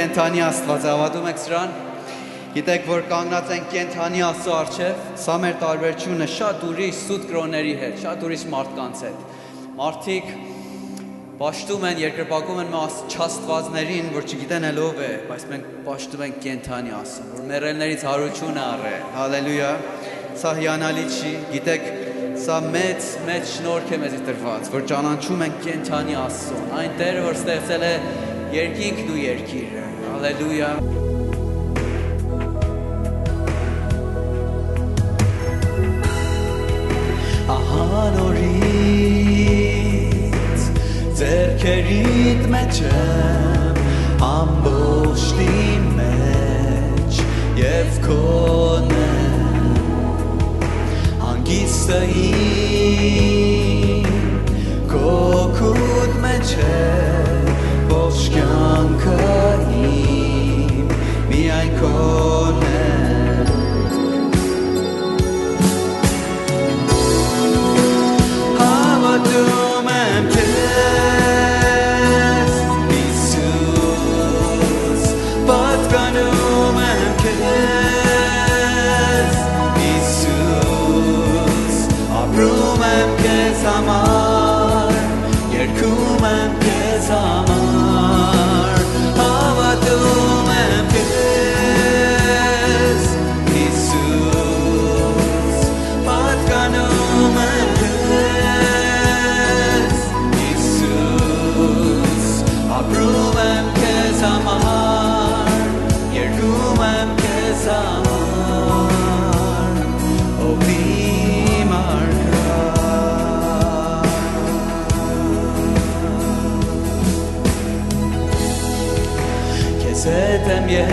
Կենթանի Աստված հավատում եք սրան, գիտեք, որ կանգնած ենք կենթանի Աստծո առջև, սա մեր տարբերությունը շատ ուրիշ սուտ կրոնների հետ, շատ ուրիշ մարդկանց հետ։ Մարդիկ պաշտում են, երկրպագում են չաստվածներին, որ չգիտեն էլ ով է, բայց մենք պաշտում ենք կենթանի Աստծուն, որ մեռելներից հարություն առե, հալելույա, սա հիանալի չի, գիտեք, սա մեծ շնորհք է մեզի տրված, որ ճանաչում ենք կենթանի Աստծուն, այն Տերը, որ ստեղծել է երկինքն ու երկիրը, հալելույա։ Ահա նորից ձեռքերիդ մեջ եմ, ամբողջի մեջ և քոն եմ, հանգիստը իմ քոքուդ մեջ է, ողջ կյանքը իմ միայն քոն է հավատում եմ քեզ Հիսուս պատկանում եմ քեզ Settem yes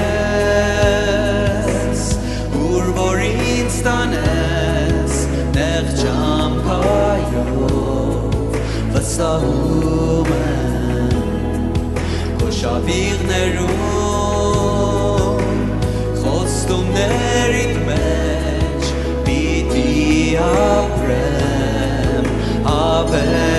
Ur vorin stanes Nech champayov Vastahumen Koshavir nerum Khostum nerit mech Biti aprem Aben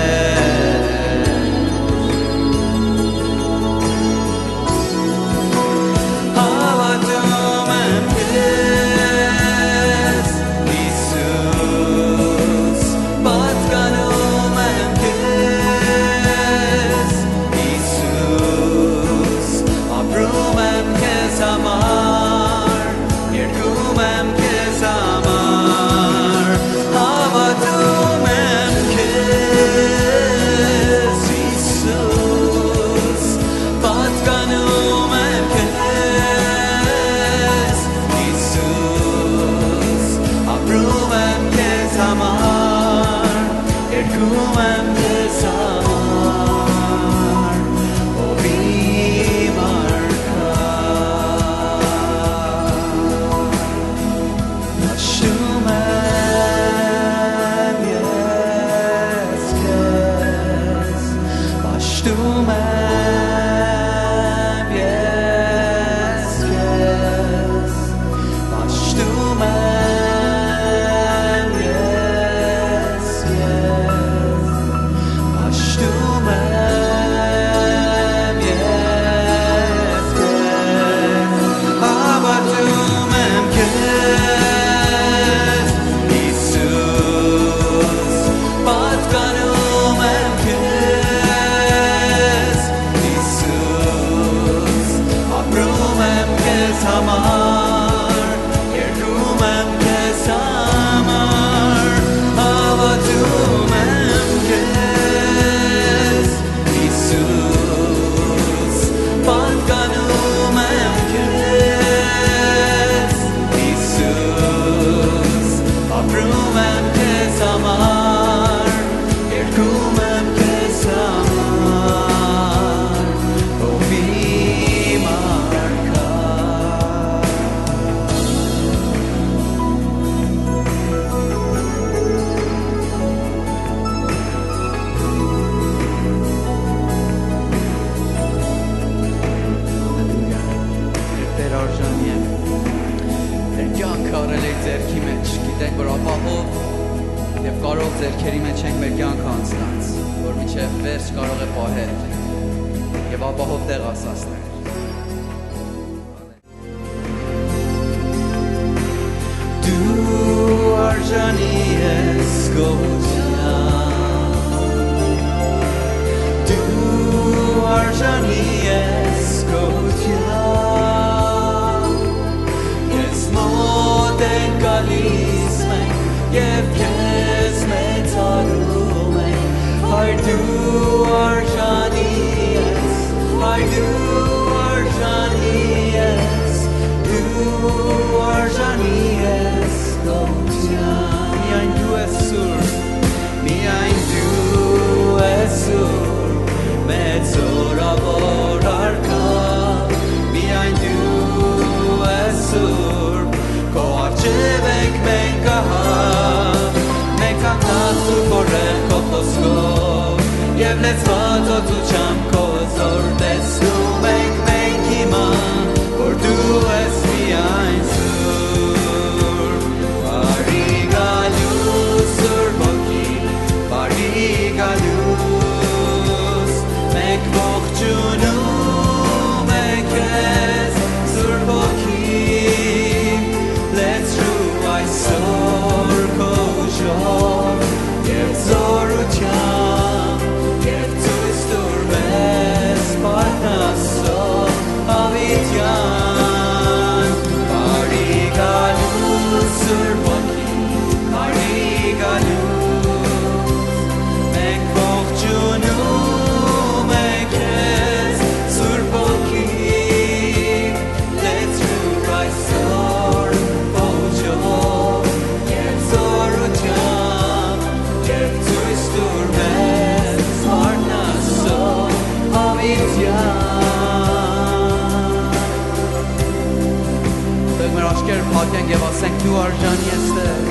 դու արժանի ես Տեր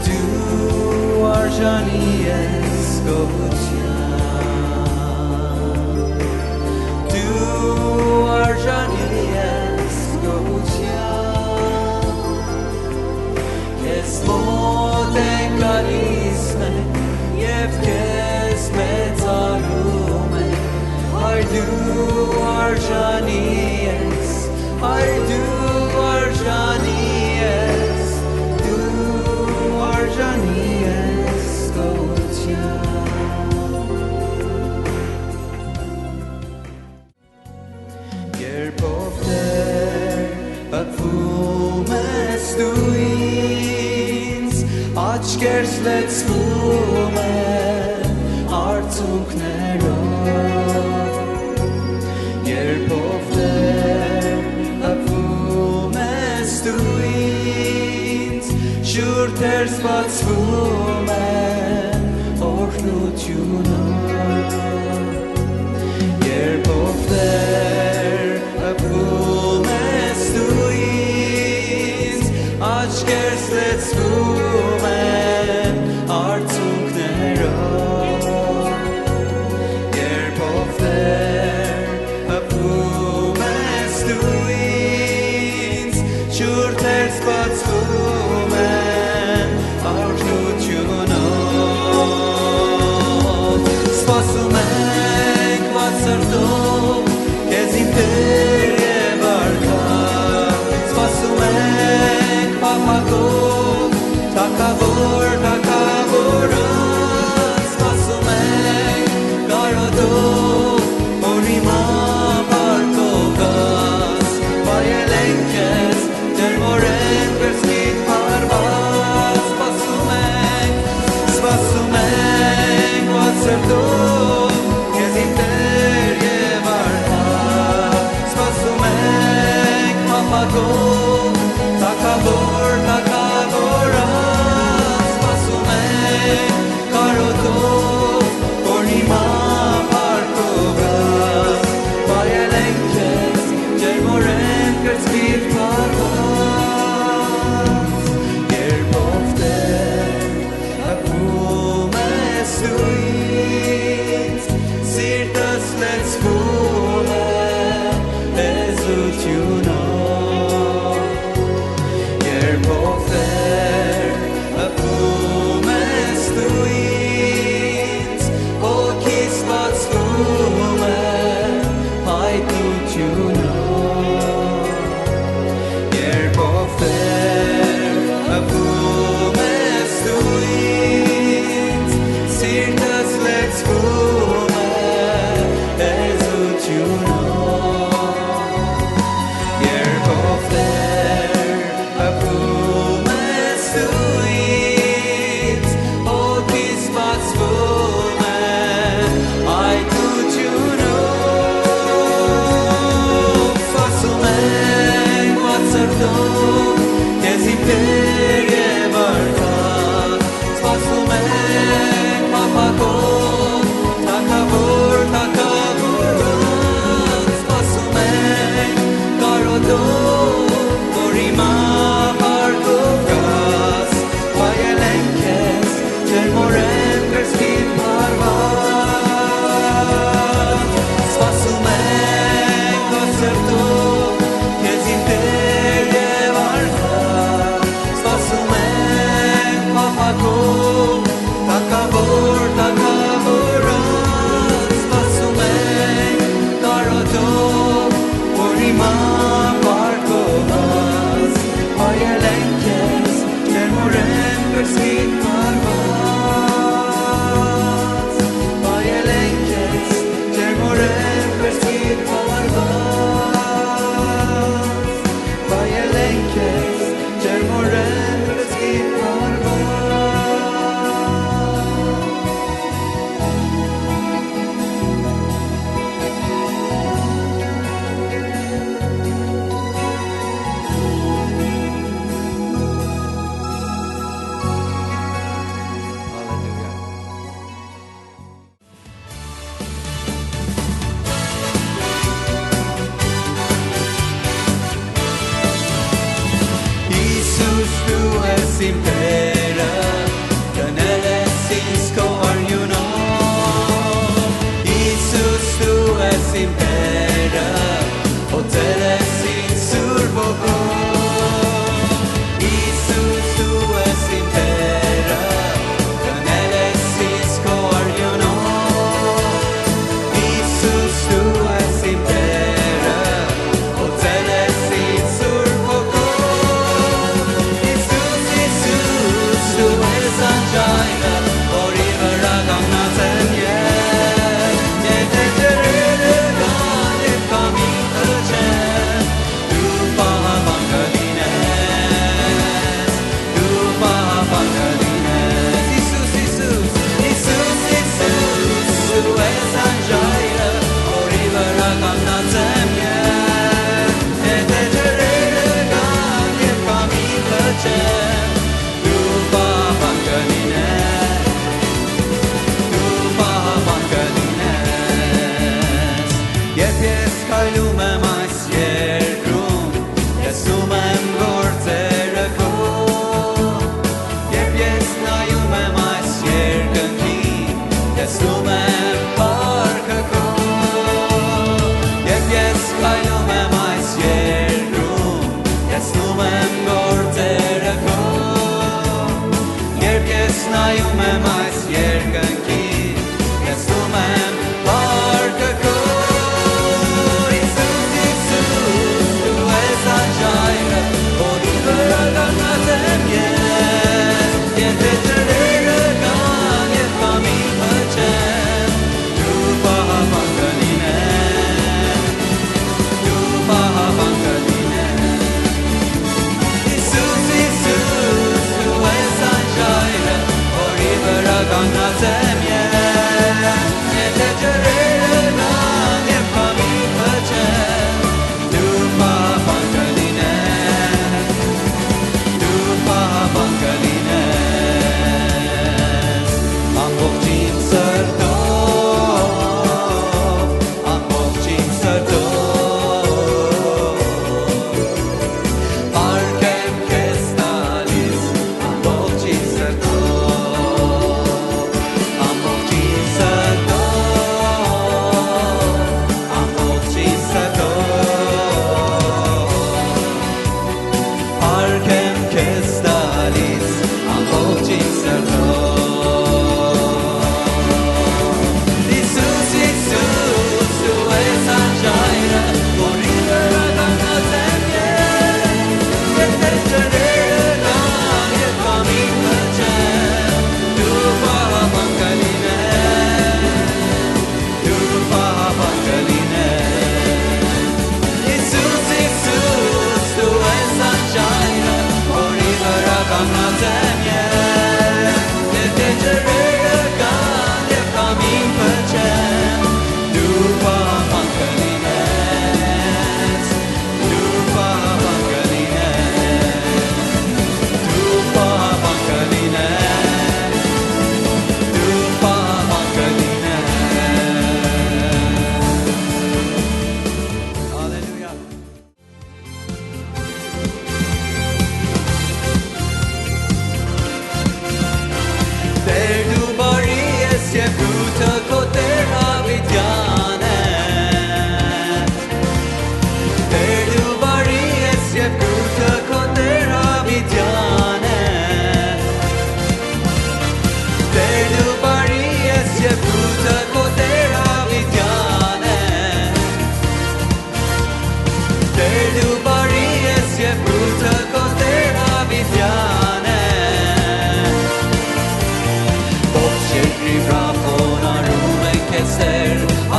Դու արժանի ես գոհության Դու արժանի ես գոհության Քեզ մոտ ենք գալիս մենք և քեզ մեծարում ենք Հայր դու արժանի ես Հայր դու արժանի ես Դու արժանի ես գոհության Երբով Տեր պատվում ես դու ինձ Աչքերս լեցվում են արցունքներով Երբով Տեր պատվում ես դու ինձ Շուրթերս բացվում են օրհնությունով Երբով Տեր պատվում ես դու ինձ Աչքերս լեցվում են արցունքներով Երբով Տեր պատվում ես դու ինձ Շուրթերս բացվում են արժությունով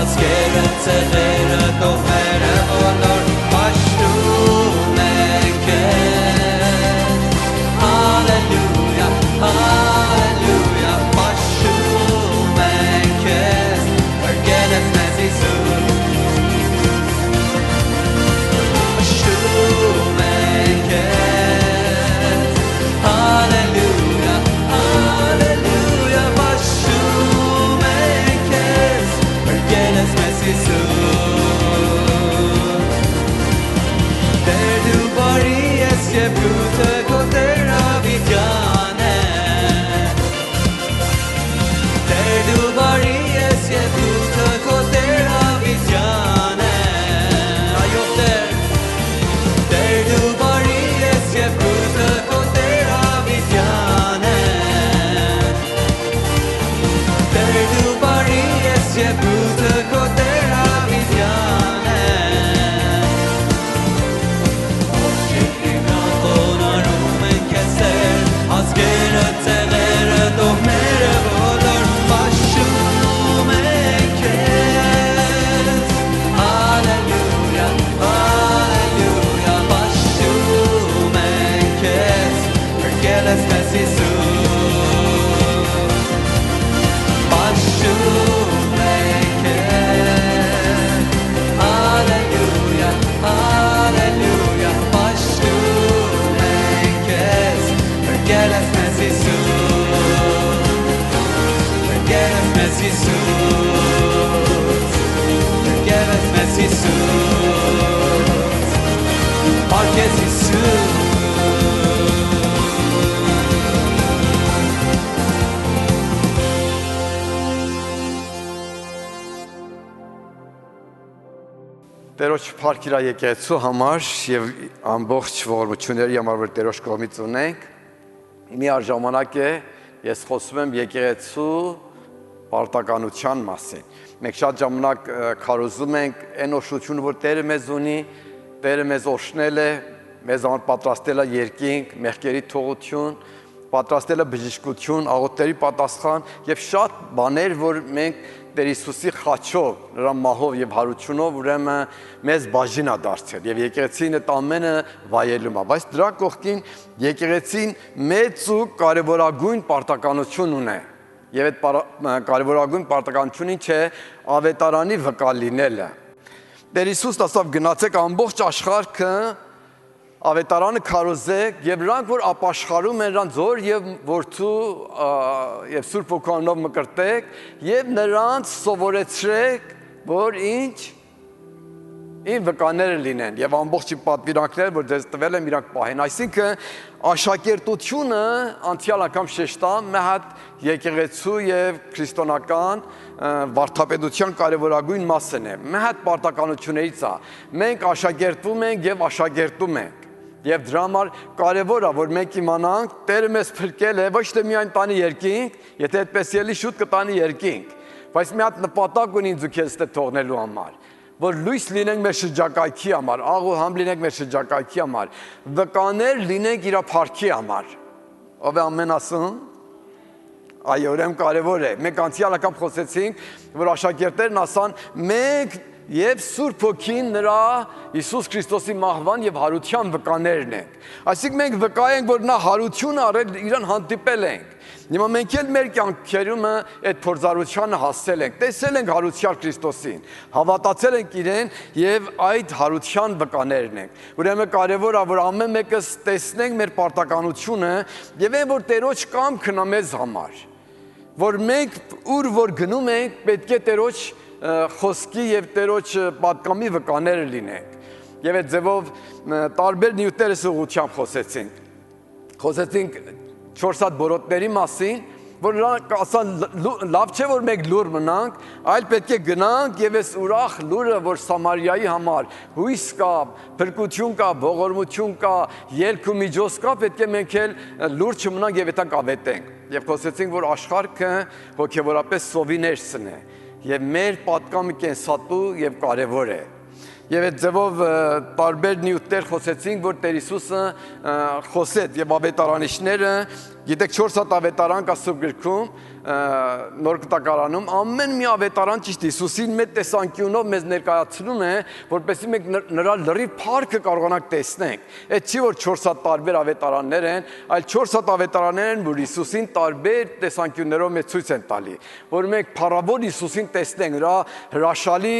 ազգերը ցեղերը տողերը բոլոր պաշտում են քեզ Հալելույա Հալելույա պաշտում են քեզ Արգել ես մեզ Հիսուս պաշտում են քեզ Հալելույա Հալելույա պաշտում են քեզ Արգել ես մեզ Հիսուս Տեր դու բարի ես և գութը քո Տեր Ավիթյան է Տեր դու բարի ես և գութը քո Տեր Ավիթյան է Այո Տեր Տեր դու բարի ես և գութը քո Տեր Ավիթյան է Տեր դու բարի ես և գութը քո Տեր Ավիթյան է Ազգերը ցեղերը տողները բոլոր պաշտում են քեզ Հալելույա Հալելույա պաշտում են քեզ Արգել ես մեզ Հիսուս պաշտում են քեզ Հալելույա Հալելույա պաշտում են քեզ Արգել ես մեզ Հիսուս Արգել ես մեզ Հիսուս Արգել ես մեզ Հիսուս Արգես Հիսուս Տերոջ փառքիրա եկեղեցու համար եւ ամբողջ ողորմությունների համար որ Տերոջ կողմից ունենք մի առժամանակ է ես խոսում եմ եկեղեցու պարտականության մասին մենք շատ ժամանակ քարոզում ենք այն օշությունը որ Տերը մեզ ունի Տերը մեզ օշնել է մեզ համար պատրաստել է երկինք մեղքերի թողություն պատրաստել է բժշկություն աղոթների պատասխան եւ շատ բաներ որ մենք Տեր Հիսուսի խաչով, նրա մահով եւ հարությունով ուրեմն մեզ բաժին է դարձել եւ եկեղեցին այդ ամենը վայելում է, բայց դրա կողքին եկեղեցին մեծ ու կարևորագույն պարտականություն ունի։ Եվ այդ կարևորագույն պարտականությունը ինչ է ավետարանի վկա լինելը։ Տեր Հիսուսն ասավ գնացեք ամբողջ աշխարհը ավետարանը քարոզեք եւ նրանք որ ապաշխարում են նրանց զոր եւ որդու եւ Սուրբ Հոգանով մկրտեք եւ նրանց սովորեցրեք որ ինչ ին վկաները լինեն եւ ամբողջ պատվիրանքները որ դες տվել եմ իրանք պահեն այսինքն աշակերտությունը անցյալ անգամ շեշտամ մի հատ եկեղեցու եւ քրիստոնական վարդապետության կարևորագույն մասն է մի հատ պարտականություններից է մենք աշակերտվում ենք եւ աշակերտում ենք Եվ դրա համար կարևոր է, որ մենք իմանանք, Տերը մեզ փրկել է, ոչ թե միայն տանի երկինք, եթե այդպես ելի շուտ կտանի երկինք, բայց մի հատ նպատակ ունի ինձ ու քեզ դե թողնելու համար, որ լույս լինենք մեր շրջակայքի համար, աղ ու համ լինենք մեր շրջակայքի համար, վկաներ լինենք իր փառքի համար։ Ով է ամեն ասում։ Այո, ուրեմն կարևոր է։ Մենք անցյալ անգամ խոսեցինք, որ աշակերտներն ասան, մենք Եվ Սուրբ Հոգին նրա Հիսուս Քրիստոսի մահվան եւ հարության վկաներն ենք։ Այսինքն մենք վկա ենք, որ նա հարություն արել, իրան հանդիպել ենք։ Հիմա մենք էլ մեր կյանքերում այդ փորձառությանը հասել ենք, տեսել ենք հարության Քրիստոսին, հավատացել ենք իրեն եւ այդ հարության վկաներն ենք։ Ուրեմն կարեւոր է, որ ամեն մեկս տեսնենք մեր պարտականությունը եւ այն որ Տերոջ կամքն է մեզ համար, որ մենք ուր որ գնում ենք, պետք է Տերոջ խոսքի եւ Տերոջ պատկամի վկաները լինենք։ Եվ այդ ձևով տարբեր նյութերս ուղղությամբ խոսեցինք 4 հատ բորոտների մասին, որ նրանք ասան լավ չէ որ մենք լուր մնանք, այլ պետք է գնանք եւ այս ուրախ լուրը, որ Սամարիայի համար հույս կա, փրկություն կա, ողորմություն կա, ելք ու միջոց կա, պետք է մենք էլ լուր չմնանք եւ այդտեղ ավետենք։ Եվ խոսեցինք, որ աշխարհը հոգեվորապես սովիներսն է եւ մեր պատկամը կենսատու եւ կարեւոր է։ Եվ այդ ձևով տարբեր նյութեր խոսեցինք, որ Տեր Հիսուսը խոսեց եւ ավետարանիչները Գիտեք 4 հատ ավետարան կա Սուրբ գրքում, նոր կտակարանում, ամեն մի ավետարան ճիշտ Հիսուսին մեծ տեսանկյունով մեզ ներկայացնում է, որպեսզի մենք նրա լրիվ փառքը կարողանանք տեսնենք։ Այդ չի որ 4 հատ տարբեր ավետարաններ են, այլ 4 հատ ավետարաններ են, որ Հիսուսին տարբեր տեսանկյուններով մեզ ցույց են տալի, որ մենք փառավոր Հիսուսին տեսնենք, նրա հրաշալի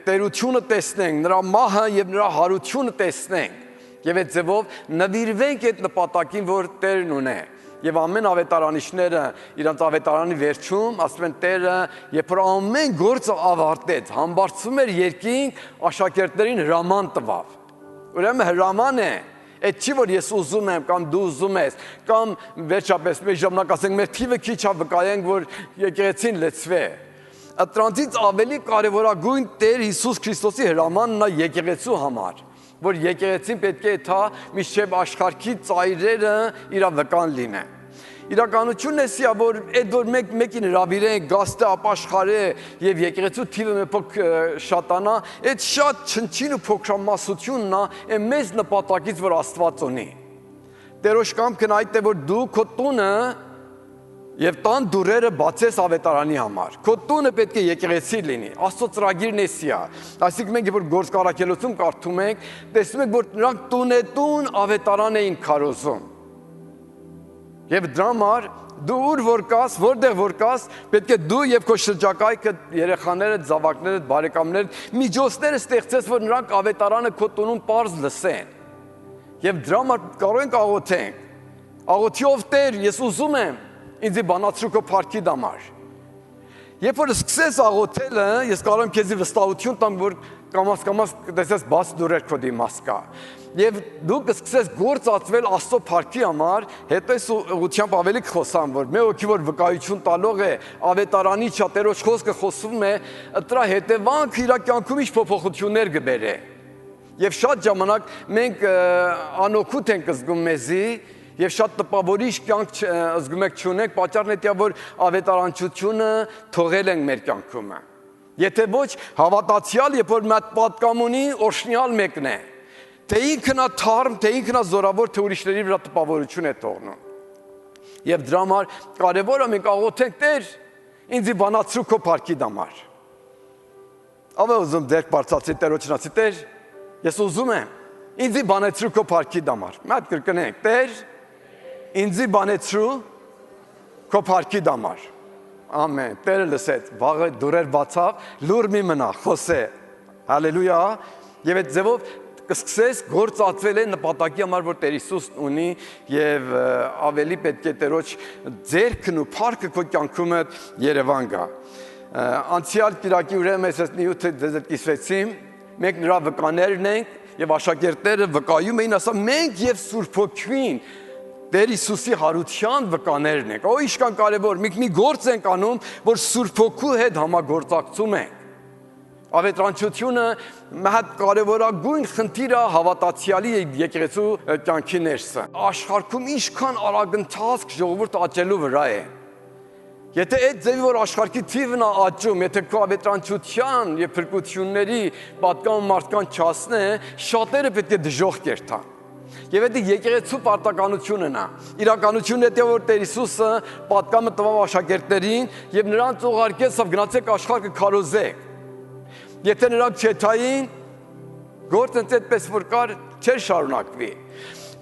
տերությունը տեսնենք, նրա մահը եւ նրա հարությունը տեսնենք։ Եվ այդ ձևով նվիրվենք այդ նպատակին, որ Տերն ունի։ Եվ ամեն ավետարանիչները իրանց ավետարանի վերջում ասում են Տերը, երբ որ ամեն գործը ավարտեց, համբարձում էր երկինք, աշակերտներին հրաման տվավ։ Ուրեմն հրաման է, այդ չի որ ես ուզում եմ կամ դու ուզում ես, կամ վերջապես մեր ժամանակ ասենք մեր թիվը քիչ է վկայենք, որ եկեղեցին լցվի։ Դրանից ավելի կարևորագույն Տեր Հիսուս Քրիստոսի հրամանն է եկեղեցու համար, որ եկեղեցին պետք է թա միշտ աշխարհի ծայրերը իր վկան լինեն։ Իրականությունն է սա, որ այդ որ մեկին հրավիրեն, գաստը ապաշխարե եւ եկեղեցու թիվը մի փոքր շատանա, այդ շատ չնչին ու փոքրամասությունն է այն մեծ նպատակից, որ Աստված ունի։ Տերոջ կամքն այդ է, որ դու քո տունը եւ տան դուրերը բացես ավետարանի համար։ Քո տունը պետք է եկեղեցի լինի։ Աստծո ծրագիրն է սա։ Այսինքն մենք որ գործ կարաքելոցում կարդում ենք, տեսնում ենք, որ նրանք տուն ավետարան էին քարոզում։ Եվ դրա համար դու ուր որ կաս, որտեղ որ կաս, պետք է դու եւ քո շրջակայքը, երեխաները, զավակները, բարեկամները միջոցները ստեղծես, որ նրանք ավետարանը քո տունում པարզ լսեն։ Եվ դրա համար կարող ենք աղոթենք։ Աղոթիով Տեր, ես ուզում եմ ինձ բանացրու քո փառքի դամար։ Երբ որ սկսես աղոթելը, ես կարող եմ քեզի վստահություն տամ, որ կամաց տեսես բաց դուրեր քո դիմաց կա։ Եվ դու կսկսես գործածվել Աստծո փառքի համար, հետո ես ուղղությամբ ավելի կխոսամ, որ մի հոգի որ վկայություն տալող է, ավետարանի չատերոջ խոսքը խոսում է, դրա հետևանք իր կյանքում ինչ փոփոխություններ կբերե։ Եվ շատ ժամանակ մենք անօգուտ ենք զգում մեզի, եւ շատ տպավորիչ կյանք զգում եք չունենք, պատճառն է դա, որ ավետարանչությունը թողել ենք մեր կյանքում։ Եթե ոչ հավատացյալ, երբ որ մատ պատկամ ունի, օրհնյալ մեկն է։ Թե ինքն է թարմ, թե ինքն է զորավոր, թե ուրիշների վրա տպավորություն է թողնում։ Եվ դրա համար կարևոր է մենք աղոթենք Տեր, ինձ բանացրու քո փառքի դամար։ Ավ ուզում դեր բարձացի Տերոջն ասի Տեր, ես ուզում եմ ինձ բանացրու քո փառքի դամար։ Մատ կրկնենք Տեր, ինձ բանացրու քո փառքի դամար։ Ամեն։ Տերը լսեց, վաղը դուրեր բացավ, լուր մի մնա, խոսե։ Հալելույա։ Եվ այդ ձևով կսկսես գործածվել է նպատակի համար, որ Տեր Հիսուսն ունի եւ ավելի պետք է Տերոջ ձեռքն ու փառքը քո կյանքում Երևան գա։ Անցյալ Կիրակի ուրեմն ես նյութը դեզ կիսվեցին, մենք նրա վկաներն ենք եւ աշակերտները վկայում էին, ասա մենք եւ Սուրբ Հոգին Տեր Հիսուսի հարության վկաներն ենք։ Օ ինչքան կարևոր, մենք մի գործ ենք անում, որ Սուրբ Հոգու հետ համագործակցում ենք։ Ավետարանչությունը մհատ կարևորագույն խնդիրը հավատացյալի եկեղեցու կյանքի ներսը։ Աշխարհում ինչքան արագընթաց ժողովուրդ աճելու վրա է։ Եթե այդ ձևի որ աշխարհի թիվն է աճում, եթե քո ավետարանչության եւ փրկությունների պատկան մարդկանց չասնե, շատերը պետք է դժոխք կերտան։ Եվ այդ եկեղեցու պարտականությունն է։ Իրականությունն է, որ Տեր Հիսուսը պատկամը տվավ աշակերտներին եւ նրանց ուղարկեց, գնացեք աշխարհը քարոզեք։ Եթե նրանք չթային, գործը այդպես որ կար, չէր շարունակվի։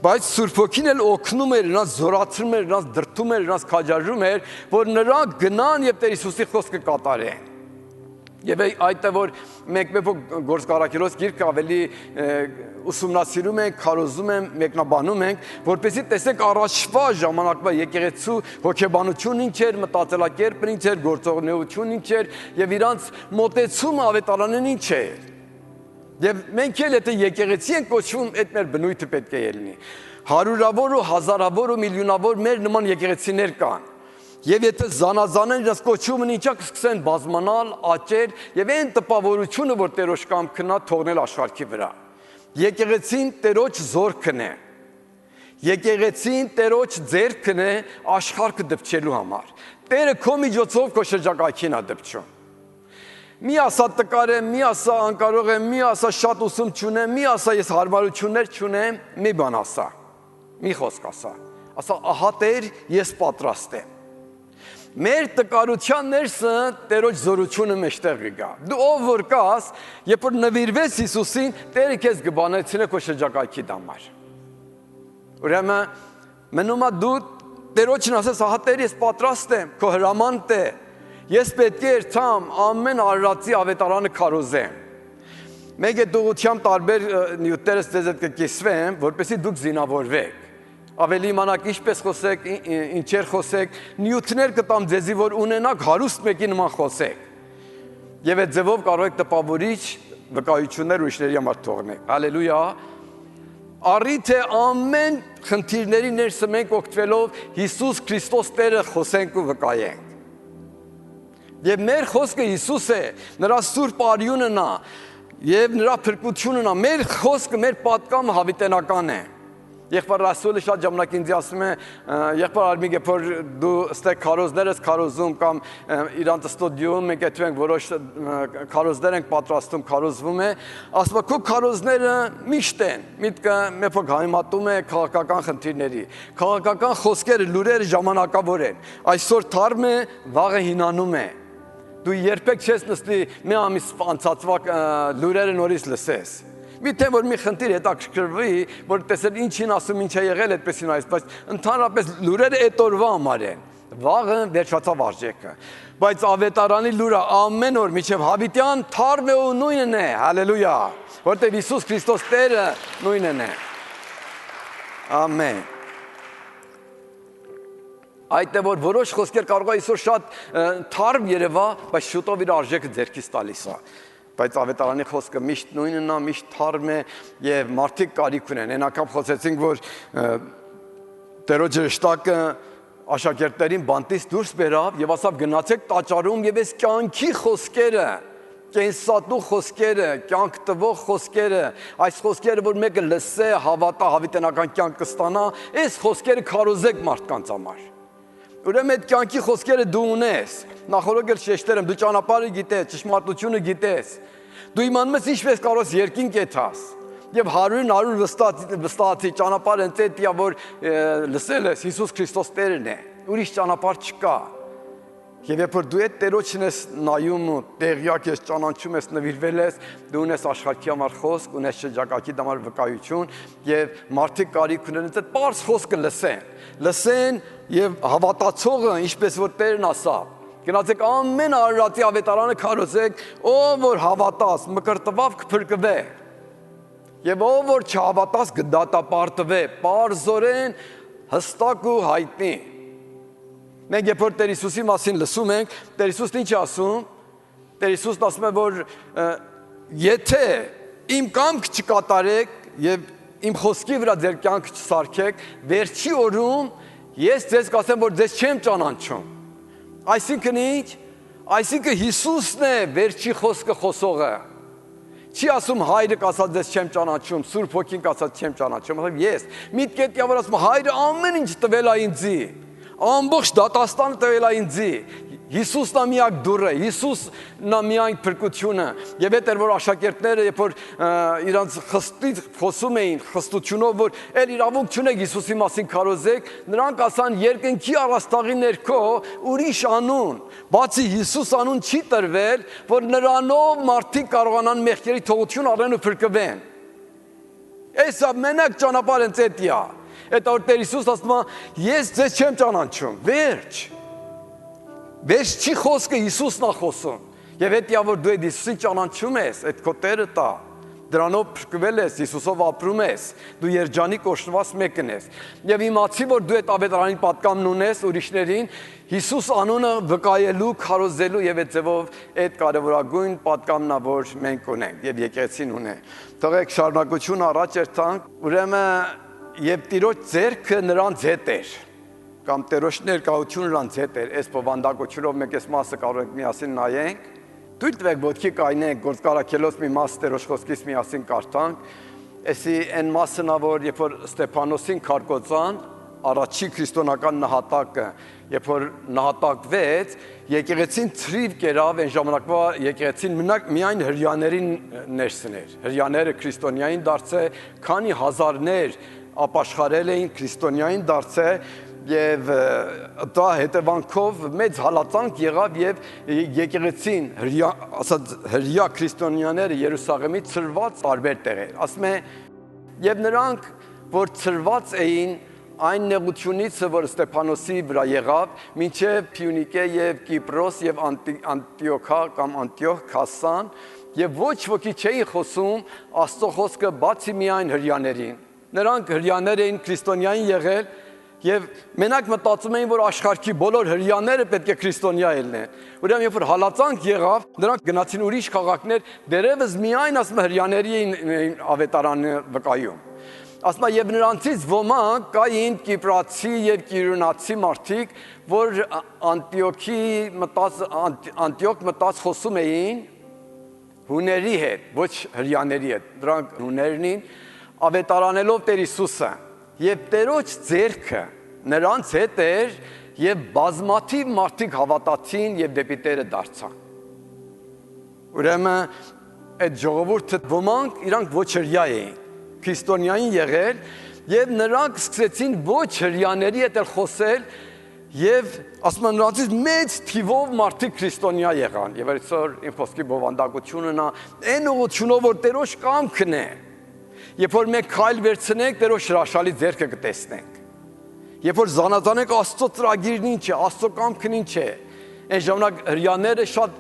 Բայց Սուրբ Հոգին էլ օգնում էր, նրանց զորացնում էր, նրանց դրդում էր, նրանց քաջարում էր, որ նրանք գնան եւ Տեր Հիսուսի խոսքը կատարեն։ Եվ այդ է որ մենք գործ կարաքելոց գիրքը ավելի ուսումնասիրում ենք, քարոզում ենք, մեկնաբանում ենք, որպեսզի տեսեք առաջվա ժամանակվա եկեղեցու հոգեբանությունն ինչ էր, մտածելակերպն ինչ էր, գործողությունն ինչ էր եւ իրանց մոտեցումը ավետարանին ինչ էր։ Եվ մենք էլ եթե եկեղեցի ենք կոչվում, այդ մեր բնույթը պետք է լինի։ Հարյուրավոր ու հազարավոր ու միլիոնավոր մեր նման եկեղեցիներ կան։ Եվ եթե զանազանեն իրաց կոչումն ինչա կսկսեն բազմանալ, աճել եւ այն տպավորությունը, որ Տերոջ կամքն է թողնել աշխարհի վրա։ Եկեղեցին Տերոջ զորքն է։ Եկեղեցին Տերոջ ձեռքն է աշխարհը դպչելու համար։ Տերը քո միջոցով քո շրջակայքին է դպչում։ Մի ասա տկար եմ, մի ասա անկարող եմ, մի ասա շատ ուսում չունեմ, մի ասա ես հարմարություններ չունեմ, մի բան ասա, մի խոսք ասա։ ասա ահա Տեր, ես պատրաստ եմ։ Մեր տկարության ներսը Տերոջ զորությունը մեջտեղ կգա։ Դու ով որ կաս, երբ որ նվիրվես Հիսուսին, Տերը քեզ կբանեցնի քո շրջակայքի համար։ Ուրեմն մնում է դու Տերոջին ասես, ահա Տեր, ես պատրաստ եմ, քո հրամանդ է։ Ես պետք է երթամ ամեն արարածի ավետարանը քարոզեմ։ Մեկ է դողությամբ տարբեր նյութերս ձեզ հետ կկիսվեմ, որպեսզի դուք զինավորվեք։ Ավելի իմանաք ինչպես խոսեք, ինչեր խոսեք, նյութներ կտամ ձեզի, որ ունենաք հարուստ մեկի նման խոսեք։ Եվ այդ ձևով կարող եք տպավորիչ վկայություններ ուրիշների համար թողնել։ Հալելույա։ Առիթ է ամեն խնդիրների ներսը մենք օգտվելով Հիսուս Քրիստոս Տերը խոսենք ու վկայենք։ Եվ մեր խոսքը Հիսուս է, նրա սուրբ արյունն է, եւ նրա փրկությունն է, մեր խոսքը, մեր պատկամը հավիտենական է։ Եղբայր Ռասուլը շատ ժամանակ ինձ ասում է, եղբայր Արմիկ, երբ որ դու ստեղ քարոզներ ես քարոզում կամ իրանց ստուդիոյում մենք այդպես ենք որոշ քարոզներ ենք պատրաստում, քարոզվում է, ասում է քո քարոզները միշտ են, միտքը մի փոք համեմատում է քաղաքական խնդիրների։ Քաղաքական խոսքերը, լուրերը ժամանակավոր են։ Այսօր թարմ է, վաղը հինանում է։ Դու երբեք չես նստի մի ամիս անցածվա լուրերը նորից լսես։ Միթե որ մի խնդիր հետաքրքրվի, որ տեսել ինչին ասում, ինչ է եղել, այդպեսին այս, բայց ընդհանրապես լուրերը այդ օրվա համար են։ Վաղը վերջացավ արժեքը։ Բայց ավետարանի լուրը ամեն օր մինչև հավիտյան թարմ է ու նույնն է, հալելույա, որտեղ Հիսուս Քրիստոս Տերը նույնն է։ Ամեն։ Այդ է որ որոշ խոսքեր կարող է այսօր շատ թարմ երևա, բայց շուտով իր արժեքը ձեռքից տալիս է։ Բայց ավետարանի խոսքը միշտ նույնն է, միշտ թարմ է եւ մարդիկ կարիք ունեն։ Այն անգամ խոսեցինք, որ Տերոջ հրեշտակը աշակերտներին բանտից դուրս բերավ եւ ասավ գնացեք տաճարում եւ այս կյանքի խոսքերը, կենսատու խոսքերը, կյանք տվող խոսքերը, այս խոսքերը որ մեկը լսե, հավատա, հավիտենական կյանք կստանա, այս խոսքերը քարոզեք մարդկանց համար։ Ուրեմն այդ կյանքի խոսքերը դու ունես։ Նախորդ էլ շեշտել եմ, դու ճանապարհը գիտես, ճշմարտությունը գիտես։ Դու իմանում ես ինչպես կարող ես երկինք եթաս։ Եվ 100 վստահացի ճանապարհը ընծետիա, որ լսել ես Հիսուս Քրիստոս Տերն է։ Ուրիշ ճանապարհ չկա։ Եվ երբ որ դու այդ Տերոջն ես նայում ու տեղյակ ես, ճանաչում ես, նվիրվել ես, դու ունես աշխարհի համար խոսք, ունես շրջակայքի համար վկայություն եւ մարդիկ կարիք ունեն այդ բարձ խոսքը լսեն եւ հավատացողը, ինչպես որ Տերն ասավ, գնացեք ամեն արարածի ավետարանը քարոզեք, ով որ հավատաս, մկրտվավ կփրկվե։ Եվ ով որ չհավատաս կդատապարտվե, պարզորեն հստակ ու հայտնի։ Մենք երբ որ Տեր Հիսուսի մասին լսում ենք, Տեր Հիսուսն ինչ ասում։ Տեր Հիսուսն ասում է, որ եթե իմ կամք չկատարեք եւ իմ խոսքի վրա ձեր կյանքը չսարքեք, վերջի օրում ես ձեզ կասեմ, որ ձեզ չեմ ճանաչում։ Այսինքն ինչ։ Այսինքն Հիսուսն է վերջի խոսքը խոսողը։ Չի ասում հայրը կասած ձեզ չեմ ճանաչում, Սուրբ Հոգին կասած չեմ ճանաչում, ասում ես։ Միտքեթիա որ ասում հայրը ամեն ինչ տվել է ինձի։ Ամբողջ դատաստանը տվել է ինձի։ Հիսուսն է միակ դուռը, Հիսուսն է միակ փրկությունը։ Եվ այդ էր որ աշակերտները, երբ որ իրանց խստից խոսում էին, խստությունով, որ էլ իրավունք չունեք Հիսուսի մասին քարոզեք, նրանք ասան երկնքի առաստաղի ներքո ուրիշ անուն, բացի Հիսուս անուն չի տրվել, որ նրանով մարդիկ կարողանան մեղքերի թողություն առնեն ու փրկվեն։ Էսա մենակ ճանապարհ են ծետիա։ Այդ որ Տեր Հիսուս ասում է, ես ձեզ չեմ ճանաչում, վերջ։ Վերջ չի խոսքը Հիսուսն է խոսում։ Եվ հետիա որ դու այդ Հիսուսին ճանաչում ես, այդ քո Տերը տա, դրանով փրկվել ես, Հիսուսով ապրում ես, դու երջանիկ օժտված մեկն ես։ Եվ իմացի որ դու այդ ավետարանի պատկամն ունես ուրիշներին, Հիսուս անունը վկայելու, քարոզելու եւ այդ ձևով այդ կարևորագույն պատկամն է, որ մենք ունենք եւ եկեղեցին ունե։ Թողեք շարունակություն առաջ երթանք, ուրեմն եւ Տիրոջ ձեռքը նրանց հետ էր, կամ Տերոջ ներկայությունը նրանց հետ էր, այս բովանդակությունով մենք այս մասը կարող ենք միասին նայենք, թույլ տվեք ոտքի կայնենք, Գործկարաքելոց մի մաս Տերոջ խոսքից միասին կարդանք, էսի այն մասն է, որ երբ որ Ստեփանոսին քարկոծան, առաջի քրիստոնական նահատակը, երբ որ նահատակվեց, եկեղեցին ցրիվ կերավ, այն ժամանակվա եկեղեցին միայն հրյաներին ներսներ, հրյաները քրիստոնյային դարձե, քանի հազարներ ապաշխարել էին, քրիստոնյային դարձել եւ դա հետևանքով մեծ հալածանք եղավ եւ եկեղեցին հրյա քրիստոնյաները Երուսաղեմից ծրված տարբեր տեղեր։ Ասում է եւ նրանք, որ ծրված էին այն նեղությունից, որ Ստեփանոսի վրա եղավ, մինչև Փյունիկե եւ Կիպրոս եւ Անտիոքա կամ Անտիոք հասան, եւ ոչ ոքի չէին խոսում Աստծո խոսքը բացի միայն հրյաներին։ Նրանք հրյաներ էին, քրիստոնյային եղել եւ մենակ մտածում էին, որ աշխարհի բոլոր հրյաները պետք է քրիստոնյա ելնեն։ Ուրեմն երբ որ հալածանք եղավ, նրանք գնացին ուրիշ քաղաքներ, դերևս միայն ասում հրյաների էին ավետարանը վկայում։ Ասում եւ նրանցից ոմանք կային կիպրացի եւ կիրունացի մարդիկ, որ Անտիոք մտած խոսում էին հուների հետ, ոչ հրյաների հետ։ Դրանք հուներն էին, ավետարանելով Տեր Հիսուսը։ Եվ Տերոջ ձեռքը նրանց հետ էր եւ բազմաթիվ մարդիկ հավատացին եւ դեպի Տերը դարձան։ Ուրեմն այդ ժողովուրդը ոմանք իրանք ոչ հրյա էին, քրիստոնյային եղել եւ նրանք սկսեցին ոչ հրյաների հետ խոսել եւ ասում են նրանցից մեծ թիվով մարդիկ քրիստոնյա եղան։ Եվ այսօր իմ խոսքի բովանդակությունը նա այն ուղղությունով որ Տերոջ կամքն է։ Երբ որ մենք քայլ վերցնենք, Տերոջ հրաշալի ձեռքը կտեսնենք։ Երբ որ զանազանենք Աստծո ծրագիրն ինչ է, Աստծո կամքն ինչ է, այն ժամանակ հրյաները շատ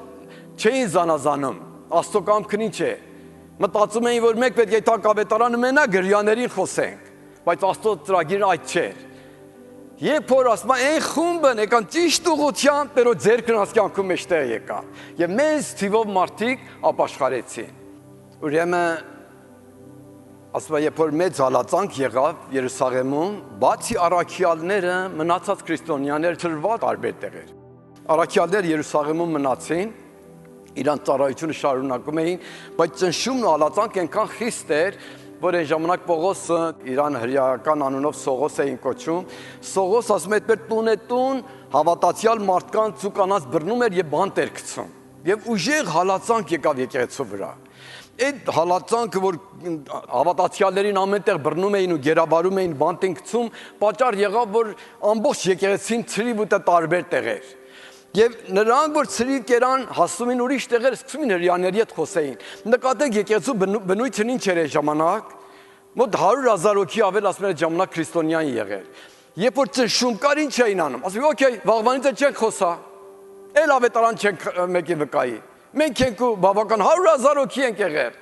չէին զանազանում, Աստծո կամքն ինչ է։ Մտածում էին, որ մենք պետք է տանք ավետարանը մենակ հրյաներին խոսենք, բայց Աստծո ծրագիրը այդ չէր։ Երբ որ ասում են այն խումբը եկան ճիշտ ուղղությամբ, Տերոջ ձեռքը նրանց կյանքում մեջտեղ եկավ, եւ մեծ թիվով մարդիկ ապաշխարեցին։ Ուրեմն ասում երբ որ մեծ հալածանք եղավ Երուսաղեմում, բացի առաքյալները մնացած քրիստոնյաներ ծրված տարբեր տեղեր։ Առաքյալները Երուսաղեմում մնացին, իրանց ծառայությունը շարունակում էին, բայց ճնշումն ու հալածանքը այնքան խիստ էր, որ այն ժամանակ Պողոսը իրան հրեական անունով Սողոս էին կոչում։ Սողոս ասում է այդպես տուն հավատացյալ մարդկանց ու կանանց բռնում էր եւ բանտ էր գցում։ Եվ ուժեղ հալածանք եկավ եկեղեցու վրա։ Այդ հալածանքը, որ հավատացյալներին ամենտեղ բռնում էին ու գերաբարում էին, բանտ էին գցում, պատճառ եղավ, որ ամբողջ եկեղեցին ցրիվ ու տարբեր տեղեր։ Եվ նրանք, որ ցրիվ կերան, հասնում են ուրիշ տեղեր, սկսում են հրյաների հետ խոսեին։ Նկատեք եկեղեցու բնույթն ինչ էր այդ ժամանակ, մոտ 100,000 հոգի ավել ասում են այդ ժամանակ քրիստոնյան եղել։ Երբ որ ճնշում կար, ինչ էին անում։ Ասում օքեյ, վաղվանից չենք խոսա։ Էլ ավետարան չենք մեկի վկայի։ Մենք ենք ու բավական 100,000 հոգի ենք եղել։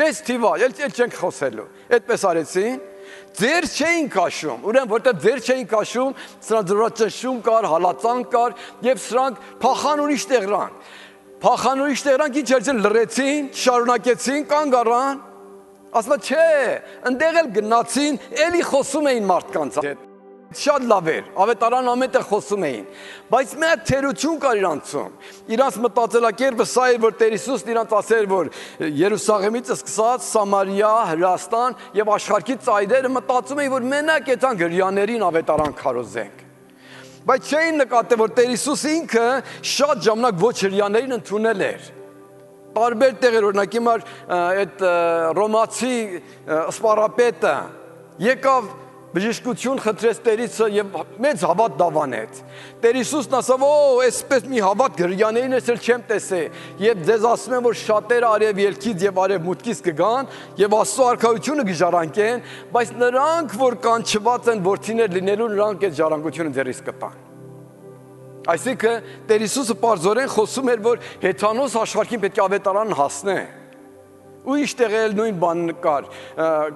Մեծ թիվա, էլ չենք խոսելու։ Այդպես արեցին, ձեր չէին քաշում։ Ուրեմն որտեղ ձեր չէին քաշում, սրանց վրա ճնշում կար, հալածանք կար, եւ սրանք փախան ուրիշ տեղրան։ Փախան ուրիշ տեղրան ինչ արեցին, լռեցին, շարունակեցին, կանգ առան։ Ասում չէ, ընդեղ էլ գնացին, էլի խոսում էին մարդկանց հետ։ Շատ լավ էր, ավետարան ամենտեղ խոսում էին, բայց մի հատ թերություն կար իրանցում։ Իրանց մտածելակերպը սա էր, որ Տեր Հիսուսն իրանց ասել, որ Երուսաղեմից սկսած Սամարիա, Հրեաստան եւ աշխարհի ծայրերը մտածում էին, որ մենակ այդան հրյաներին ավետարան քարոզենք։ Բայց չէին նկատել, որ Տեր Հիսուսը ինքը շատ ժամանակ ոչ հրյաներին ընդունել էր։ Տարբեր տեղեր, օրինակ հիմար այդ ռոմացի սպարապետը եկավ բժշկություն խնդրեց Տերիցը եւ մեծ հավատ դավանեց։ Տեր Հիսուսն ասավ, այսպես մի հավատ հրյաներին էլ չեմ տեսել։ Եվ ձեզ ասում եմ, որ շատերը արև ելքից եւ արև մուտքից կգան եւ Աստծո արքայությունը կժառանգեն, բայց նրանք, որ կանչված են որդիներ լինելու, նրանք այդ ժառանգությունը ձեռից կտան։ Այսինքն Տեր Հիսուսը պարզորեն խոսում էր, որ հեթանոս աշխարհին պետք է ավետարան հասնե։ Ու իշտեղ էլ նույն բանն կար,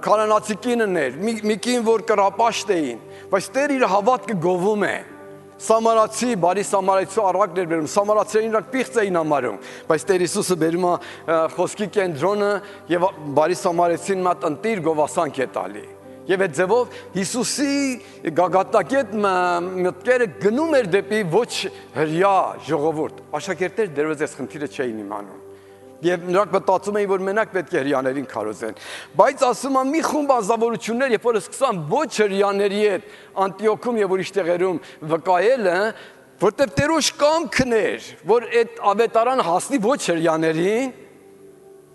կանանացի կինն էր, մի կին, որ կրապաշտ էին, բայց Տեր իր հավատքը գովում է։ Սամարացի, բարի սամարացու առակն էր բերում, սամարացիներին իրանք պիղծ էին համարում, բայց Տեր Հիսուսը բերում է խոսքի կենտրոնը եւ բարի սամարացին մատ ընտիր գովասանք է տալի։ Եվ այդ ձևով Հիսուսի գագաթնակետ մտքերը գնում էր դեպի ոչ հրյա ժողովուրդ։ Աշակերտներ դերևս այս խնդիրը չէին իմանում։ Եվ նրանք մտածում էին, որ մենակ պետք է հրյաներին քարոզեն։ Բայց ասում եմ մի խումբ ազնվորություններ, երբ որ սկսան ոչ հրյաների հետ Անտիոքում եւ ուրիշ տեղերում վկայելը, որտեղ Տերոջ կամքն էր, որ այդ ավետարան հասնի ոչ հրյաներին,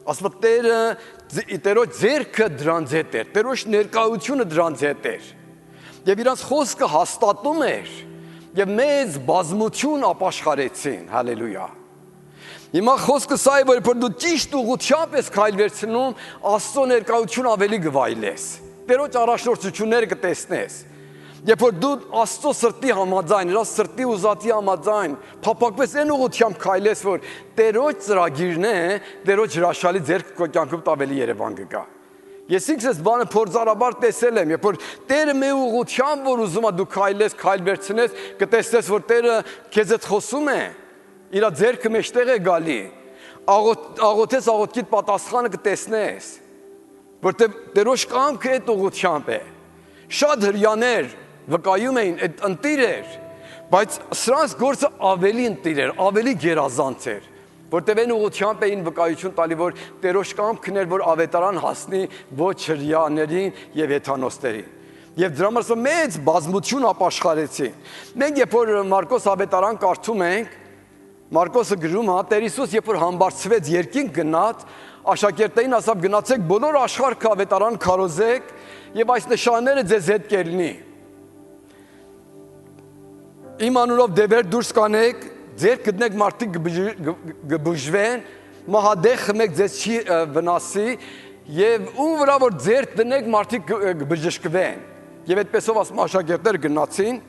Ասում Տերոջ ձեռքը դրանց հետ էր, Տերոջ ներկայությունը դրանց հետ էր։ Եվ իրանց խոսքը հաստատում էր եւ մեծ բազմություն ապաշխարեցին, հալելույա։ Հիմա խոսքը սա է, որ դու ճիշտ ուղղությամբ ես քայլ վերցնում, Աստծո ներկայություն ավելի գվայլես։ Տերոջ առաջնորդությունները կտեսնես։ Երբ որ դու Աստծո սրտի համաձայն, իր սրտի ուզածի համաձայն, փափակվես այն ուղղությամբ քայլես, որ Տերոջ ծրագիրն է, Տերոջ հրաշալի ձեռքը քո կյանքում ավելի երևան կգա։ Ես ինքս այս բանը փորձառաբար տեսել եմ, երբ որ Տերը մի ուղղությամբ որ ուզում է դու քայլես, քայլ վերցնես, կտեսնես, որ Տերը քեզ հետ խոսում է, իր ձեռքը մեջտեղ է գալի, աղոթես աղոթքիդ պատասխանը կտեսնես, որտեղ Տերոջ կամքը այդ ուղղությամբ է։ Շատ հրյաներ վկայում էին այդ ընտիր էր, բայց սրանց գործը ավելի ընտիր էր, ավելի գերազանց էր, որտեղ այն ուղղությամբ էին վկայություն տալի, որ Տերոջ կամքն էր, որ ավետարան հասնի ոչ հրյաներին եւ հեթանոսներին։ Եվ դրա համար մեծ բազմություն ապաշխարեցին։ Մենք երբ որ Մարկոս ավետարան կարդում ենք, Մարկոսը գրում է, Տեր Հիսուս երբ որ համբարձվեց երկինք գնաց, աշակերտներին ասավ գնացեք բոլոր աշխարհքը ավետարան քարոզեք եւ այս նշանները ձեզ հետ կելնի։ Իմ անունով դեպեր դուրս կանեք, ձեր գտնեք մարդիկ կբուժվեն, մահադեղ խմեք ձեզ չի վնասի եւ ում վրա որ ձեր դնեք մարդիկ կբժշկվեն։ Եվ այդպեսով ասում աշակերտները գնացին,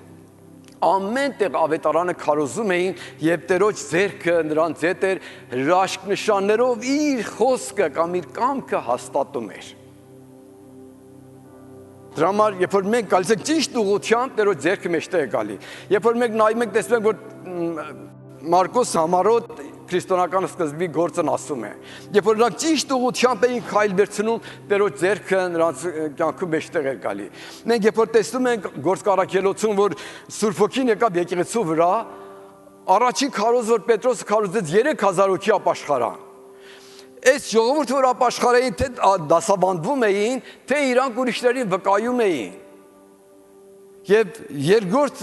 ամեն տեղ ավետարանը քարոզում էին եւ Տերոջ ձեռքը նրանց հետ էր հրաշք նշաններով իր խոսքը կամ իր կամքը հաստատում էր։ Դրա համար երբ որ մենք գալիս ենք ճիշտ ուղղությամբ Տերոջ ձեռքը մեջտեղ է գալի։ Երբ որ մենք նայում ենք տեսնում ենք որ Մարկոս համարոտ քրիստոնական սկզբի գործն ասում է։ Երբ որ նրանք ճիշտ ուղղությամբ էին քայլ վերցնում, Տերոջ ձեռքը նրանց կյանքում մեջտեղ էր գալի։ Մենք երբ որ տեսնում ենք Գործք Առաքելոցում, որ Սուրբ Հոգին եկավ եկեղեցու վրա, առաջին քարոզ որ Պետրոսը քարոզեց 3000 հոգի ապաշխարան։ Այս ժողովուրդը որ ապաշխարեին, թե դասավանդվում էին, թե իրանք ուրիշներին վկայում էին։ Եվ երկրորդ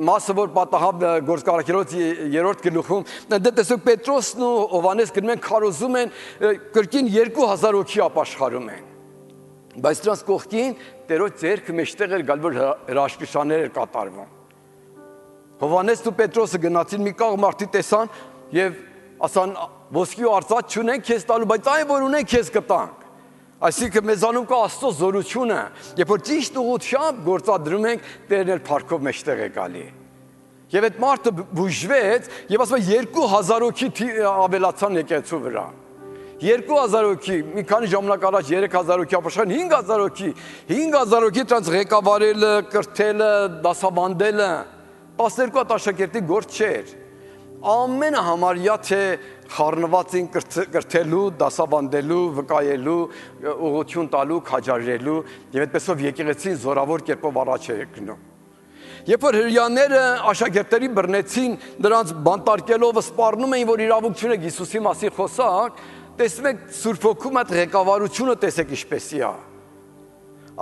մասը որ պատահավ Գործք Առաքելոց 3-րդ գլուխում, դե տեսեք Պետրոսն ու Հովհաննես գրում են քարոզում են կրկին 2000 հոգի ապաշխարում են։ Բայց դրանց կողքին Տերոջ ձեռքը մեջտեղ էր գալ, որ հրաշքնշաններ էր կատարվում։ Հովհաննեսն ու Պետրոսը գնացին մի կաղ մարդի տեսան եւ ասան ոսկի ու արծաթ չունենք քեզ տալու, բայց այն որ ունենք քեզ կտանք։ Այսինքն մեզանում կա Աստծո զորությունը, երբ որ ճիշտ ուղղությամբ գործադրում ենք, Տերն էլ փառքով մեջտեղ է գալի։ Եվ այդ մարդը բուժվեց եւ ասում է 2000 հոգի ավելացան եկեղեցու վրա։ 2000 հոգի, մի քանի ժամանակ առաջ 3000 հոգի ապաշխարան 5000 հոգի, 5000 հոգի դրանց ղեկավարելը, կրթելը, դասավանդելը 12 հատ աշակերտի գործ չէր։ Ամենը համարյա թե խառնված են կրթելու, դասավանդելու, վկայելու, ուղղություն տալու, քաջարելու եւ այդպեսով եկեղեցին զորավոր կերպով առաջ է գնում։ Երբ որ հրյաները աշակերտների բռնեցին, նրանց բանտարկելով սպառնում էին, որ իրավունք չունեք Հիսուսի մասին խոսակ, տեսնում եք Սուրբ Հոգում այդ ղեկավարությունը տեսեք ինչպեսի է։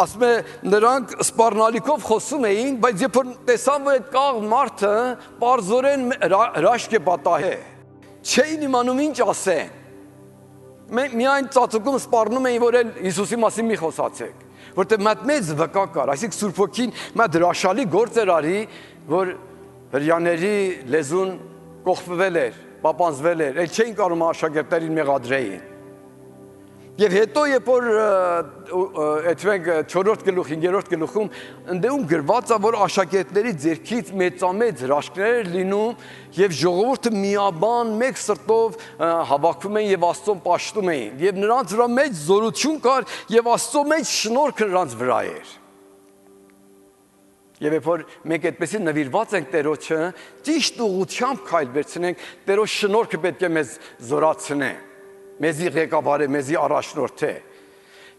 Ասում է նրանք սպառնալիքով խոսում էին, բայց երբ որ տեսան որ այդ կաղ մարդը պարզորեն հրաշք է պատահել, չէին իմանում ինչ ասեն։ Միայն ծածուկում սպառնում էին, որ էլ Հիսուսի մասին մի խոսացեք, որտեղ մեծ վկա կար, այսինքն Սուրբ Հոգին մեծ հրաշալի գործ էր արի, որ հրյաների լեզուն կողպվել էր, պապանձվել էր, էլ չէին կարող աշակերտներին մեղադրեին։ Եվ հետո երբ որ այդպես 4-րդ գլուխ, 5-րդ գլուխում ընդդեմ գրված է, որ աշակերտների ձեռքից մեծամեծ հրաշքներ լինում եւ ժողովուրդը միաբան մեկ սրտով հավաքվում էին եւ Աստծուն պաշտում էին եւ նրանց վրա մեծ զորություն կար եւ Աստծո մեծ շնորհքը նրանց վրա էր։ Եվ երբ որ մենք այդպեսի նվիրված ենք Տերոջը, ճիշտ ուղղությամբ քայլ վերցնենք, Տերոջ շնորհքը պետք է մեզ զորացնի, մեզի ղեկավարի, մեզի առաջնորդի։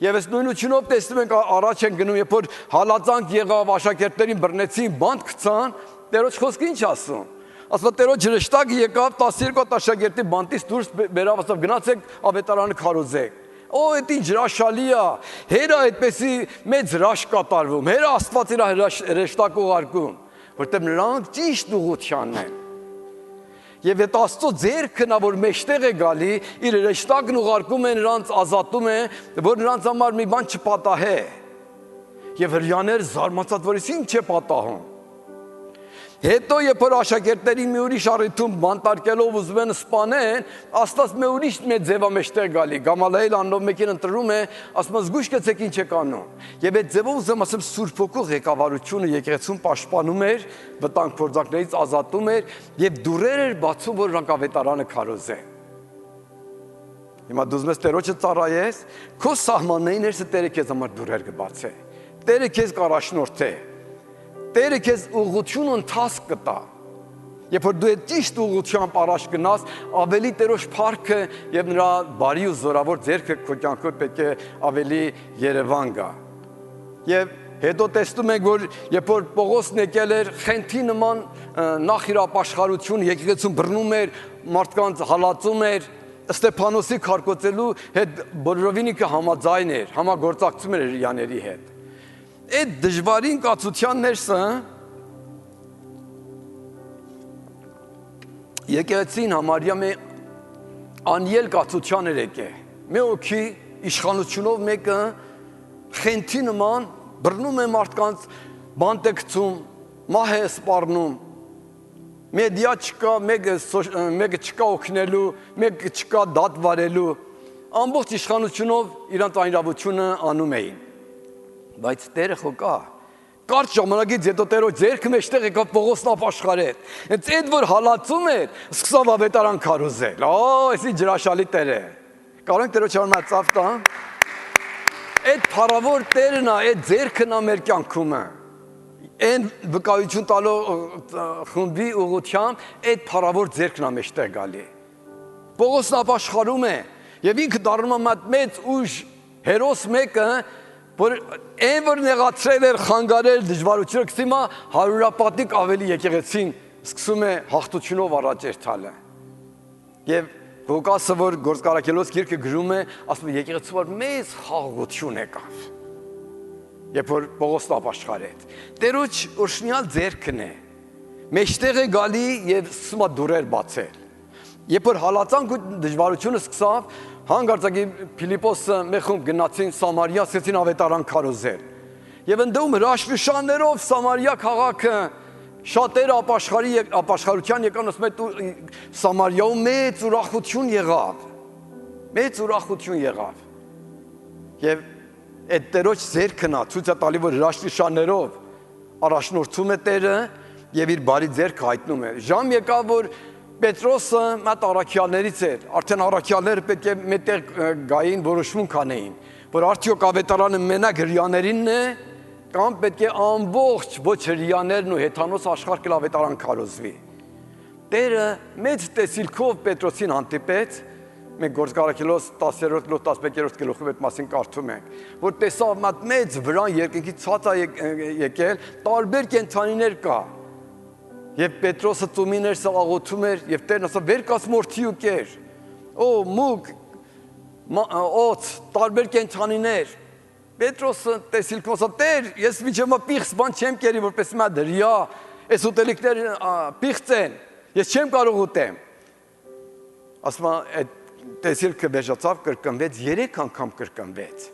Եվ այս նույնությունով տեսնում ենք առաջ են գնում, երբ որ հալածանք եղավ, աշակերտներին բռնեցին, բանտ գցան, Տերոջ խոսքը ինչ ասում։ Ասում Տերոջ հրեշտակը եկավ 12 աշակերտի բանտից դուրս բերավ, ասավ գնացեք ավետարանը քարոզեք։ Օ, այդ ինչ հրաշալի է։ Հերը այդպեսի մեծ հրաշք կատարվում, հերը Աստված իր հրեշտակ ուղարկում, որտեղ նրանք ճիշտ ուղղությանն են։ Եվ այդ Աստծո ձեռքը նա որ մեջտեղ է գալի, իր հրեշտակն ուղարկում է նրանց, ազատում է, որ նրանց համար մի բան չպատահե։ Եվ հրեաները զարմացած որ ինչ է պատահում։ Հետո երբ որ աշակերտներին մի ուրիշ առիթում բանտարկելով ուզում են սպանեն, Աստված մի ուրիշ մեծ ձևա մեջտեղ գալի։ Գամալիել անունով մեկին ընտրում է, ասում է զգույշ կեցեք ինչ եք անում։ Եվ այդ ձևով ուզում ասեմ Սուրբ Հոգու ղեկավարությունը եկեղեցուն պաշտպանում էր, վտանգ փորձակներից ազատում էր եւ դուրեր էր բացում, որ նրանք ավետարանը քարոզեն։ Հիմա դու ուզում ես Տերոջը ծառայես, քո սահմաններին ներսը Տերը քեզ համար դուրեր կբացե։ Տերը քեզ կառաջնորդե։ Տերը քեզ ուղղություն ու ընթացք կտա։ Երբ որ դու այդ ճիշտ ուղղությամբ առաջ գնաս, ավելի Տերոջ փառքը եւ նրա բարի ու զորավոր ձեռքը քո կյանքում պետք է ավելի Երևան գա։ Եվ հետո տեսնում ենք, որ երբ որ Պողոսն եկել էր, խենթի նման նախ իր ապաշխարություն եկեղեցուն բռնում էր, մարդկանց հալածում էր, Ստեփանոսի քարկոծելու հետ բոլորովին համաձայն էր, համագործակցում էր հրեաների հետ։ Այդ դժվարին կացության ներսը եկեղեցին համարյա մի անյել կացության էր եկել։ Մի օքի իշխանությունով մեկը խենթի նման բռնում է մարդկանց, բանտ է գցում, մահ է սպառնում։ Մեդիա չկա, մեկը չկա օգնելու, մեկը չկա դատ վարելու։ Ամբողջ իշխանությունով իրանց անիրավությունը անում էին։ Բայց Տերը խոկա։ Կարճ ժամանակից հետո Տերոջ ձեռքը մեջտեղ եկավ Պողոսն ապաշխարեց։ Հենց այդ որ հալածում էր, սկսավ ավետարան քարոզել։ Էսի ջրաշալի Տեր է։ Կարող ենք Տերոջ համար ծավ տա։ Այդ փառավոր Տերն է, այդ ձեռքն է մեր կյանքում։ Այն վկայություն տալով խմբի ուղղությամբ այդ փառավոր ձեռքն է մեջտեղ գալի։ Պողոսն ապաշխարում է եւ ինքը դառնում է մեծ ուժ հերոս մեկը, որ այն որ նեղացրել էր, խանգարել դժվարությունը գցիմա հարյուրապատիկ ավելի եկեղեցին սկսում է հաղթությունով առաջ երթալը։ Եվ Ղուկասը որ Գործկարաքելոս գիրքը գրում է, ասում է եկեղեցու որ մեծ խաղաղություն եկավ։ Երբ որ Պողոսն ապաշխարեց, Տերոջ օրհնյալ ձեռքն է, մեջտեղ է գալի եւ սկսում է դուրեր բացել։ Երբ որ հալածանք ու դժվարությունը սկսավ, հանգարցակի Փիլիպոսը մեխում գնացին Սամարիա, սկսեցին ավետարան քարոզել։ Եվ ընդդեմ հրաշքնշաններով Սամարիա քաղաքը շատերը ապաշխարության եկան, ասում են Սամարիայում մեծ ուրախություն եղավ։ Մեծ ուրախություն եղավ։ Եվ այդ Տերոջ ձեռքն է ցույց է տալի, որ հրաշքնշաններով առաջնորդում է Տերը եւ իր բարի ձեռքը հայտնում է։ Ժամ եկավ, որ Պետրոսը մատ առաքյալներից էր, արդեն առաքյալները պետք է մետեղ գային որոշում կանեին, որ արդյոք ավետարանը մենակ հրեաներինն է, կամ պետք է ամբողջ ոչ հրեաներն ու հեթանոս աշխարհը ավետարան քարոզվի։ Տերը մեծ տեսիլքով Պետրոսին հանդիպեց, մենք Գործկարաքելոս 10-րդ գլուխ 11-րդ գլուխում այդ մասին կարդում ենք, որ տեսավ մատ մեծ վրան երկնքի ցած է եկել, տարբեր կենդանիներ կա։ Եվ Պետրոսը ծումիներ սաղաղոթում էր եւ Տերն ասա վեր կաց մորթի ու կեր։ Մուկ օծ տարբեր կենդանիներ։ Պետրոսը տեսիլքով ասա Տեր, ես միջեմա պիղծ բան չեմ կերի, որպես մա դրյա, այս ուտելիքները պիղծ են, ես չեմ կարող ուտեմ։ Ասում է այդ տեսիլքը բեժացավ, կրկնվեց, 3 անգամ կրկնվեց։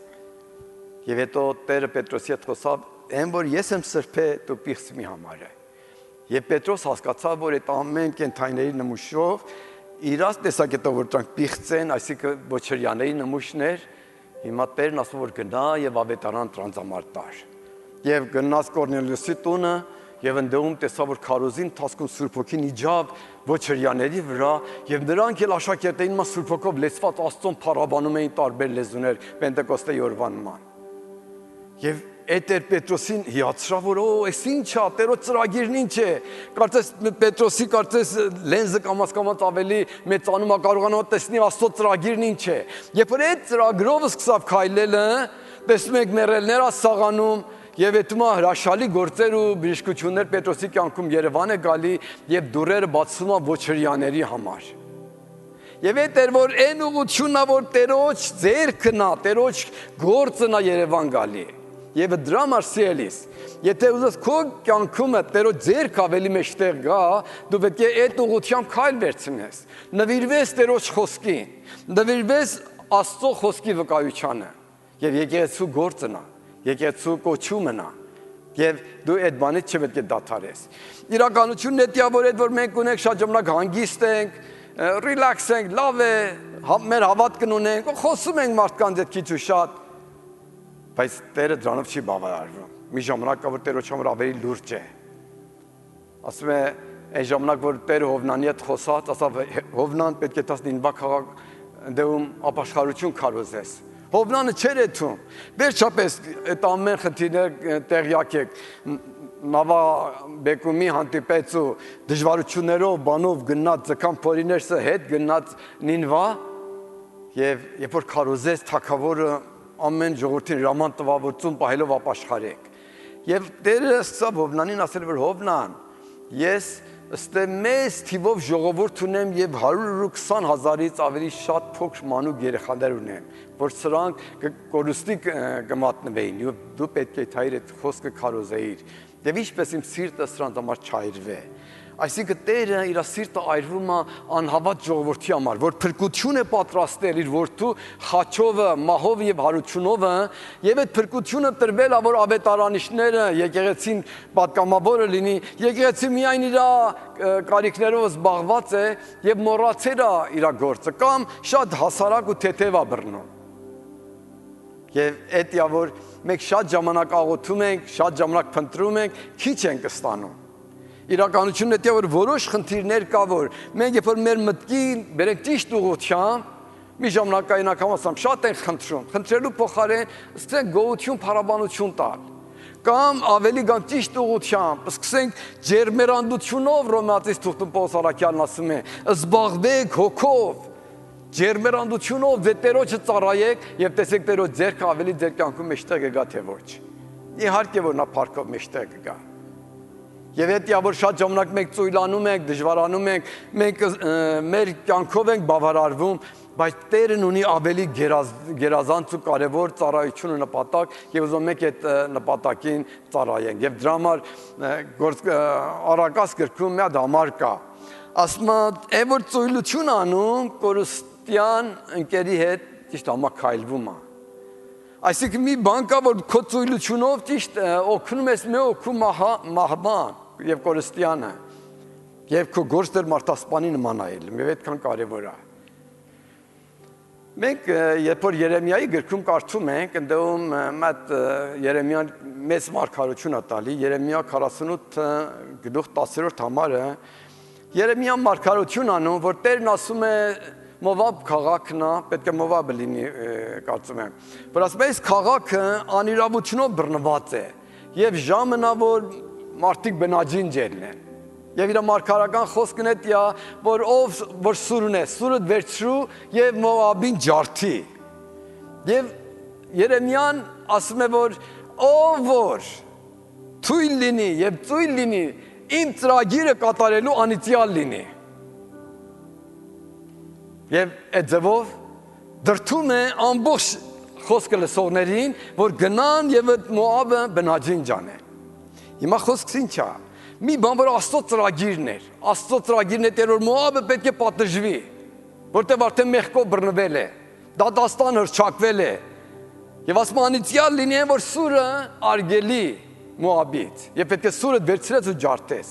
Եվ հետո Տերը Պետրոսի հետ խոսավ, այն որ ես եմ սրբե, դու պիղծ մի համարը։ Եվ Պետրոս հասկացավ, որ այդ ամեն կենդանիների նմուշով իրաց տեսակետով որ դրանք պիղծ են, այսինքն ոչ հրեաների նմուշներ, հիմա Տերն ասում որ գնա եւ ավետարան տրանզամարտ տար։ Եվ գնաց Կորնելիոսի տունը եւ ընդդեմ տեսավ որ քարոզի ընթացքում Սուրբ Հոգին իջավ ոչ հրեաների վրա եւ նրանք էլ աշակերտային մա Սուրբ Հոգով լեցված Աստծուն փառաբանում էին տարբեր լեզուներ Պենտեկոստե օրվան նման։ Եվ այդ էր Պետրոսին հիացրավ, որ այս ինչ է, Տերոջ ծրագիրն ինչ է։ Կարծես Պետրոսի լենզը կամաց ավելի մեծանում է, կարողանում է տեսնել Աստծո ծրագիրն ինչ է։ Երբ որ այդ ծրագրով սկսավ քայլելը, տեսնում եք մեռելները սաղանում եւ այդմա հրաշալի գործեր ու բժշկություններ Պետրոսի կյանքում Երևան է գալի եւ դուրերը բացվում է ոչ հրեաների համար։ Եվ այդ էր որ այն ուղղությունն է որ Տերոջ ձեռքն է, Տերոջ գործն է Երևան գալի։ եւ դրա մարսիելիս եթե ուզես քո կյանքում Տերոջ ձեռք ավելի մեջտեղ գա դու պետք է այդ ուղղությամբ քայլ վերցնես նվիրվես Տերոջ խոսքին նվիրվես Աստծո խոսքի վկայությանը եւ եկեղեցու գործնա եկեղեցու կոչումնա եւ դու այդ բանից չպետք է դադարես իրականությունն է դիավոր այդ որ մենք ունենք շատ ժամանակ հանգիստ ենք ռիլաքս ենք լավ է մեր հավատքն ունենք խոսում ենք մարդկանց հետ քիչ ու շատ բայց Տերը դրանով չի բավարարվում մի ժամանակ կա որ Տերոջ համար ավելի լուրջ է ասում է այն ժամանակ որ Տերը Հովնանի հետ խոսած ասավ Հովնան պետք է տաս Նինվա քաղաք դեպում ապաշխարություն քարոզես Հովնանը չէր էթում վերջապես այդ ամեն խնդիրները տեղյակ եք նավա բեկումի հանդիպեց ու դժվարություններով բանով գնաց ձկան փորիներսը հետ գնաց Նինվա եւ երբ որ քարոզեց թագավորը ամեն ժողովրդին հրաման տվավ որ ծում պահելով ապաշխարեք եւ Տերը սկսավ Հովնանին ասել որ Հովնան ես ըստե մեծ թիվով ժողովուրդ ունեմ եւ 120 հազարից ավելի շատ փոքր մանուկ երեխաներ ունեմ որ սրանք կորուստի կմատնվեին եւ դու պետք է թայր այդ խոսքը քարոզեիր եւ ինչպես իմ սիրտը սրանց համար չայրվե այսինքն Տերը իր սիրտը այրվում է անհավատ ժողովրդի համար որ փրկություն է պատրաստել իր որդու խաչովը մահով եւ հարությունով եւ այդ փրկությունը տրվել է որ ավետարանիչները եկեղեցին պատգամավորը լինի եկեղեցի միայն իր կարիքներով զբաղված է եւ մոռացել է իր գործը կամ շատ հասարակ ու թեթև է բռնում եւ այդ է որ մենք շատ ժամանակ աղոթում ենք շատ ժամանակ փնտրում ենք քիչ ենք ստանում իրականությունն է թե որ որոշ խնդիրներ կա որ մենք երբ որ մեր մտքին բերենք ճիշտ ուղղությամբ մի ժամանակային անգամ ասամ շատ են խնդրելու փոխարեն սկսենք գոհություն փառաբանություն տալ կամ ավելի գան ճիշտ ուղղությամբ սկսենք ջերմերանդությունով Ռոմեացիս թուղթում Պողոս Արաքյալն ասում է զբաղվեք հոգով ջերմերանդությունով դե Տերոջը ծառայեք եւ տեսեք Տերոջ ձեռքը ավելի ձեր կյանքում մեջտեղ կգա թե ոչ իհարկե որ նա փառքով մեջտեղ կգա Եվ այդ որ շատ ժամանակ մենք ծույլանում ենք, դժվարանում ենք, մենք մեր կյանքով ենք բավարարվում, բայց Տերն ունի ավելի գերազանց ու կարևոր ծառայություն ու նպատակ եւ ուզում ենք այդ նպատակին ծառայենք։ Եվ դրա համար Արաքաս գրքում մի հատ համար կա։ Ասում է, որ ծույլություն անում կորուստյան ընկերի հետ ճիշտ համակայլվում է։ Այսինքն մի բան կա, որ քո ծույլությունով ճիշտ օգնում ես մի օգու մահվան եւ կորստյանը եւ քո գործեր մարդասպանի նման այլ եւ այդքան կարեւոր է մենք երբ որ Երեմիայի գրքում կարդում ենք ընդդեմ մատ Երեմիան մեծ մարգարություն է տալի Երեմիա 48 գլուխ 10-րդ համարը Երեմիան մարգարություն անում որ Տերն ասում է Մովաբ քաղաքն է պետք է Մովաբը լինի կարծում եմ որ ասում է այս քաղաքը անիրավությունով բռնված է եւ ժամն է որ մարդիկ բնաջին ջերնեն եւ իր մարգարական խոսքն է տիա որ ով որ սուրն է սուրը վերցրու եւ Մովաբին ջարդի եւ Երեմիան ասում է որ ով որ թույլ լինի եւ ծույլ լինի իմ ծրագիրը կատարելու անիծյալ լինի Եվ այդ ձևով դրդում է ամբողջ խոսքը լսողներին, որ գնան եւ այդ Մոաբը բնաջին ջանեն։ Հիմա խոսքս ինչ է։ Մի բան որ Աստծո ծրագիրն էր։ Աստծո ծրագիրն է դեր որ Մոաբը պետք է պատժվի, որտեղ արդեն մեղքով բռնվել է, դատաստան հրճակվել է։ Եվ ասում անիծյալ լինի որ սուրը արգելի Մոաբից, եւ պետք է սուրը վերցրեց ու ջարդես։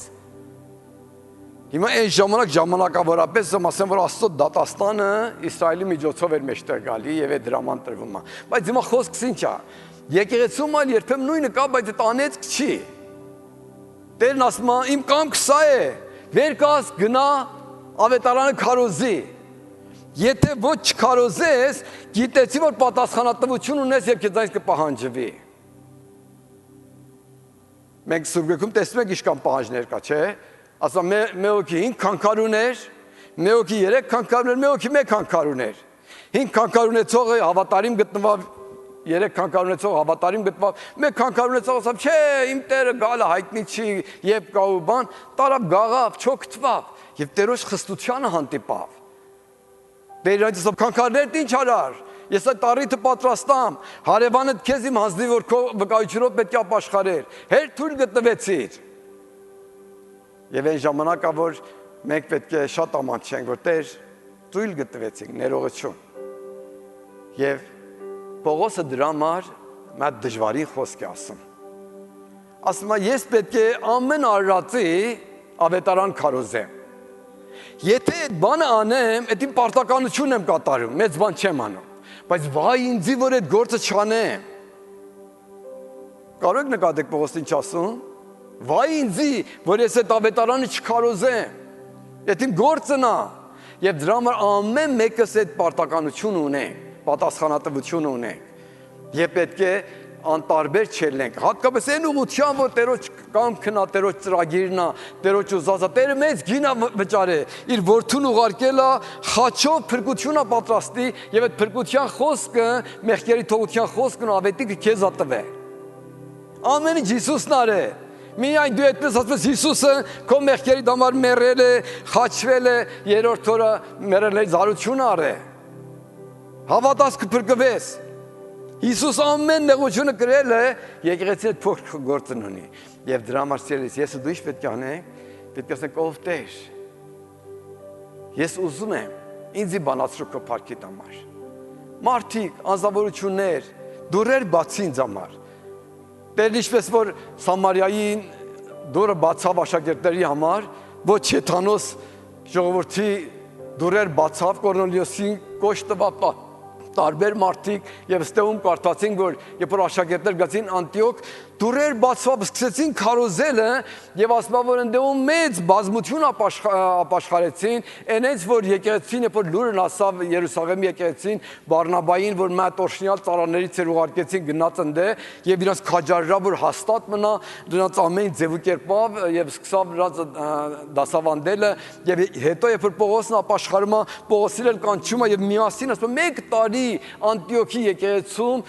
Հիմա այն ժամանակավորապես ասեմ որ Աստծո դատաստանը Իսրայելի միջոցով էր մեջտեղ գալի եւ այդ դրաման տրվում է բայց հիմա խոսքս ինչ է եկեղեցում այլ երբեմն նույնը կա բայց այդ անեծք չի Տերն ասում է իմ կամքը սա է վեր կաս գնա ավետարանը քարոզի եթե ոչ չքարոզես գիտեցի որ պատասխանատվություն ունես եւ քեզ այս կպահանջվի Մենք սուրբեքում տեսնում ենք ինչքան պահանջներ կա չէ Ասա մի օքի 5 քանքար ուներ, մի օքի 3 քանքար ուներ, մի օքի 1 քանքար ուներ։ 5 քանքար ունեցողը հավատարիմ գտնվավ, 3 քանքար ունեցողը հավատարիմ գտնվավ, 1 քանքար ունեցողը ասավ, չէ, իմ Տերը գալը հայտնի չի, երբ կա ու բան, տարավ գաղավ, չոքթվավ, եւ Տերոջ խստությանը հանդիպավ։ Տերը ասավ, քանքարներդ ինչ արար։ Ես այդ առիթը պատրաստամ, հարևանդ քեզ իմ հանձնի, որ քո վկայությունով պետք է ապաշխարեր։ Հեր թույլ գտնվեցիր։ Եվ այն ժամանակա, որ մենք պետք է շատ ամանչենք, որ Տեր թույլ գտնվեցինք, ներողություն։ Եվ Պողոսը դրա համար մատ դժվարին խոսք է ասում։ Ասում է, ես պետք է ամեն արարածի ավետարան քարոզեմ։ Եթե այդ բանը անեմ, այդ իմ պարտականություն եմ կատարում, մեծ բան չեմ անում, բայց վայ ինձի, որ այդ գործը չանեմ։ Կարող եք նկատեք Պողոսն ինչ ասում։ Վայ ինձի, որ ես այդ ավետարանը չքարոզեմ։ Այդ իմ գործն է։ Եվ դրա համար ամեն մեկս այդ պարտականություն ունենք, պատասխանատվություն ունենք։ Եվ պետք է անտարբեր չելնենք, հատկապես այն ուղղությամբ, որ Տերոջ կամքն է, Տերոջ ծրագիրն է, Տերոջ ուզածը, Տերը մեծ գին է վճարել, իր որդուն ուղարկել է, խաչով փրկություն է պատրաստի, եւ այդ փրկության խոսքը, մեղքերի թողության խոսքն ու ավետիքը քեզ է տվել։ Ամեն ինչ Հիսուսն արել։ Միայն դու այդպես ասես Հիսուսը քո մեղքերի համար մեռել է, խաչվել է, երրորդ օրը մեռել է, զարություն արել։ Հավատաս կփրկվես։ Հիսուս ամեն նեղությունը կրել է, եկեղեցին այդ փոքր գործն ունի։ Եվ դրա համար սիրելիս, ես ու դու ինչ պետք է անենք, պետք է ասենք ով Տեր։ Ես ուզում եմ ինձի բանացրու քո փառքի համար։ Մարդիկ, անձնավորություններ, դուրեր բացի ինձ համար։ Տերն ինչպես որ Սամարիային դուրը բացավ աշակերտների համար, ոչ Չեթանոս ժողովրդի դուրեր բացավ Կորնելիոսին կոչ տվավ տարբեր մարդիկ եւ ստեում կարդացին, որ երբ որ աշակերտներ գացին Անտիոք, դուրեր բացվավ սկսեցին քարոզելը եւ ասում որ ընդդեմ մեծ բազմություն ապաշխարեցին, այնց որ եկեղեցին երբ որ լուրն ասավ Երուսաղեմի եկեղեցին Բարնաբային, որ մատ օրշնյալ ծառաներից էր ուղարկեցին գնաց ընդե եւ իրանց քաջարրա որ հաստատ մնա, դրանց ամեն ձևու կերպավ եւ սկսավ նրանց դասավանդելը եւ հետո երբ որ Պողոսն ապաշխարում է, Պողոսին էլ կանչում է եւ միասին ասում 1 տարի Անտիոքի եկեղեցում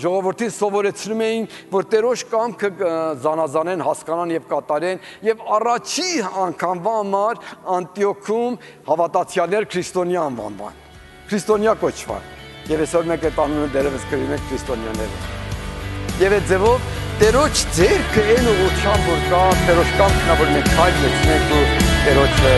ժողովրդին սովորեցնում էին, որ Տերոջ կամքը զանազանեն, հասկանան եւ կատարեն եւ առաջի անգամվա համար Անտիոքում հավատացյալներ քրիստոնյա անվանվան։ Քրիստոնյա կոչվան։ Եվ այսօր մենք այդ անունը դերևս կրում ենք քրիստոնյաները։ Եվ այդ ձևով Տերոջ ձեռքը այն ուղղությամբ որ կա, Տերոջ կամքն է, որ մենք քայլ գցենք ու Տերոջը